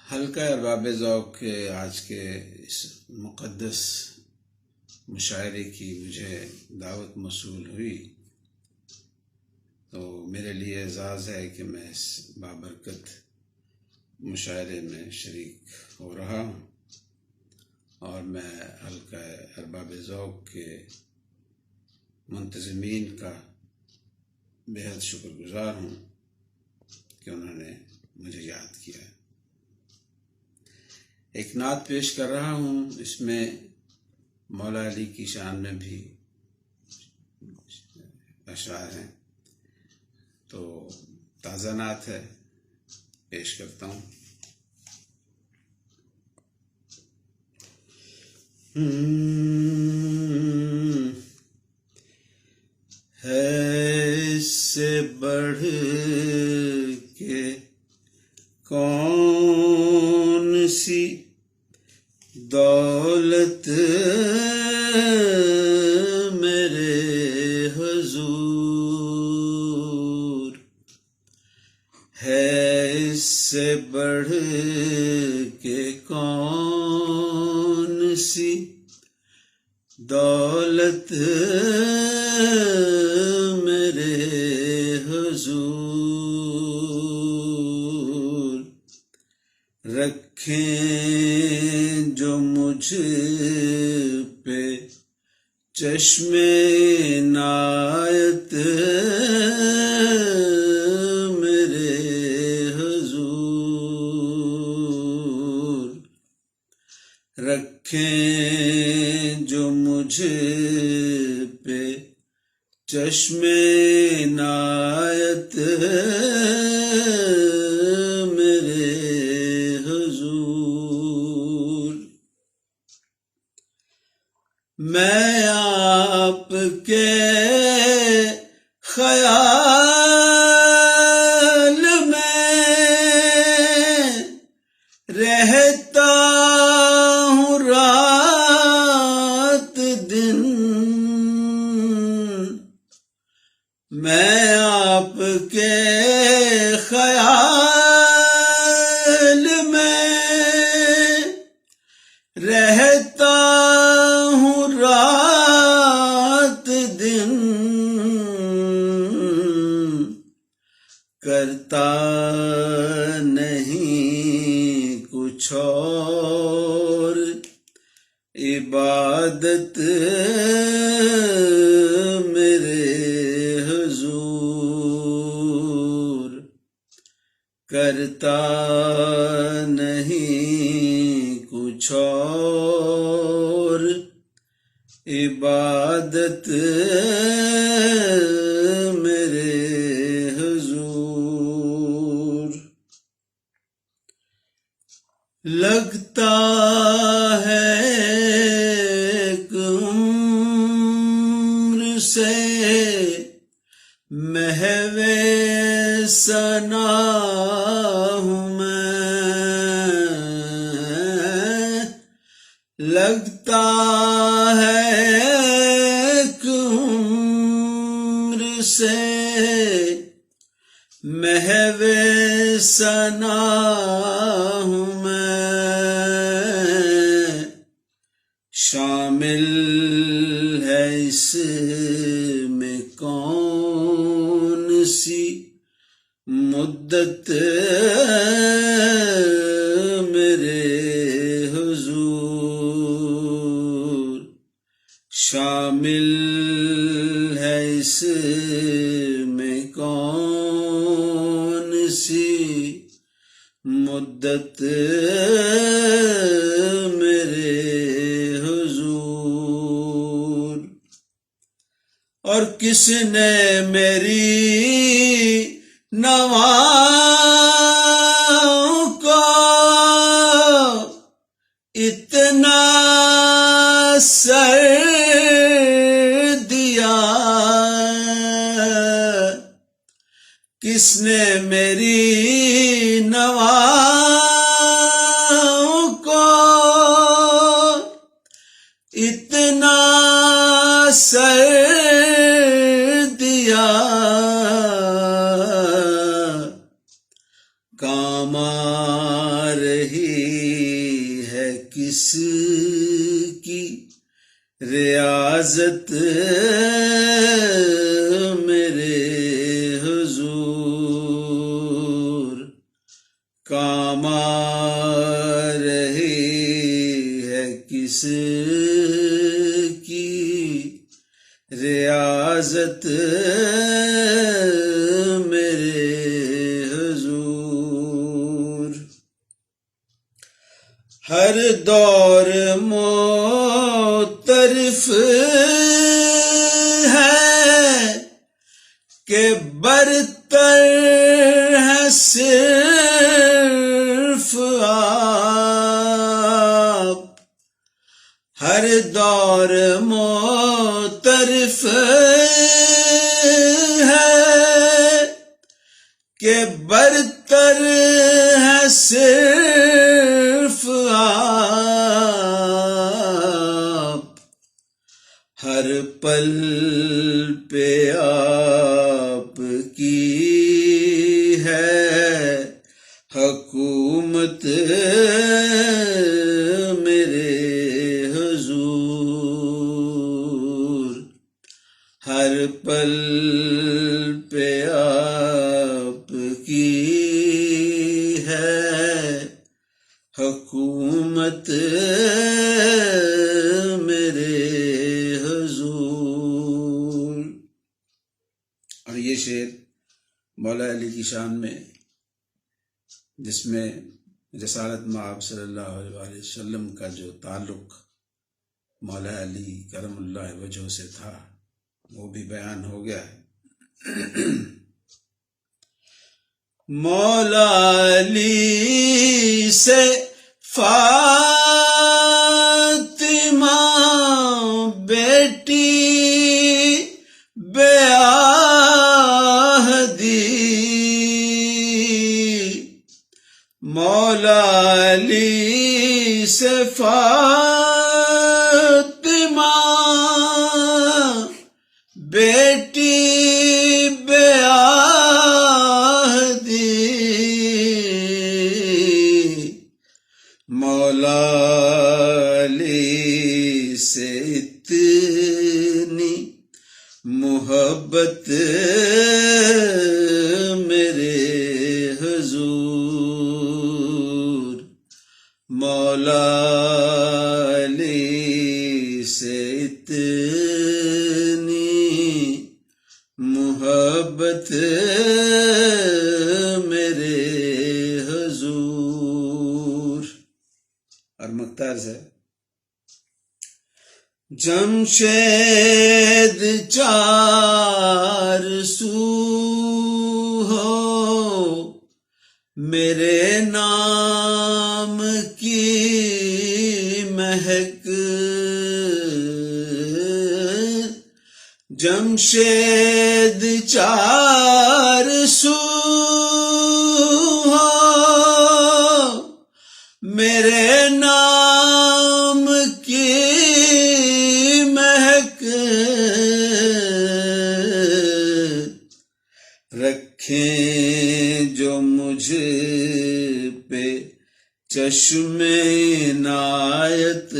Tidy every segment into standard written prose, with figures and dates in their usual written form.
حلقہ ارباب ذوق کے آج کے اس مقدس مشاعرے کی مجھے دعوت موصول ہوئی تو میرے لیے اعزاز ہے کہ میں اس بابرکت مشاعرے میں شریک ہو رہا ہوں، اور میں حلقہ ارباب ذوق کے منتظمین کا بہت شکر گزار ہوں کہ انہوں نے مجھے یاد کیا ہے۔ ایک نعت پیش کر رہا ہوں، اس میں مولا علی کی شان میں بھی اشعار ہیں، تو تازہ نعت ہے، پیش کرتا ہوں۔ ہے اس سے بڑھ کے کون سی دولت میرے حضور، ہے اس سے بڑھ کے کون سی دولت میرے حضور، رکھیں جو مجھ پہ چشم عنایت میرے حضور، رکھیں جو مجھ پہ چشم عنایت میرے حضور، میں آپ کے خیال میں رہتا ہوں رات دن، میں آپ کے خیال میں رہتا ہوں رات دن، کرتا نہیں کچھ اور عبادت میرے حضور، کرتا نہیں کچھ اور عبادت میرے حضور، لگتا ہے ایک عمر سے محو ثنا ہوں میں، لگتا ہے ایک عمر سے محو ثنا ہوں میں، شامل ہے اس میں کون سی مدت میرے حضور، شامل ہے اس میں کون سی مدت میرے حضور، اور کس نے میری نواؤں کو اتنا سر دیا، کس نے میری نواؤں کو اتنا سر دیا، کام آ رہی ہے کس کی ریاضت میرے حضور، کام آ رہی ہے کس کی ریاضت میرے حضور، ہر دور معترف ہے کہ برتر ہے صرف آپ، ہر دور معترف ہے کہ برتر ہے صرف آپ، ہر پل پہ آپ کی ہے حکومت میرے حضور، ہر پل پہ آپ کی ہے حکومت میرے حضور۔ اور یہ شعر مولا علی کی شان میں، جس میں رسالت مآب صلی اللہ علیہ وسلم کا جو تعلق مولا علی کرم اللہ وجہہ سے تھا وہ بھی بیان ہو گیا ہے۔ مولا علی سے فاطمہ بیٹی بیاہ دی، مولا علی سے فاطمہ بیٹی بیاہ دی، مولا علی سے اتنی محبت میرے حضور، مولا علی سے اتنی محبت میرے حضور۔ اور مختار سے جمشید چار سو ہو میرے نام کی مہک، جمشید چار سو ہو میرے نام کی مہک، رکھیں جو مجھ پہ چشم عنایت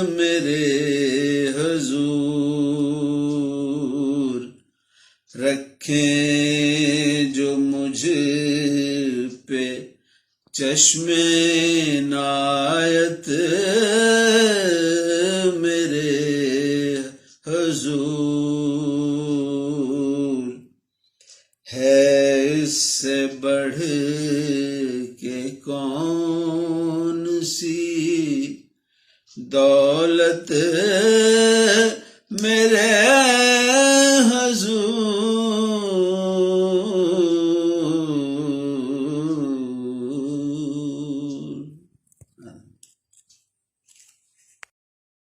میرے حضور، رکھیں جو مجھ پہ چشم عنایت میرے حضور، ہے اس سے بڑھ کے کون سی دولت میرے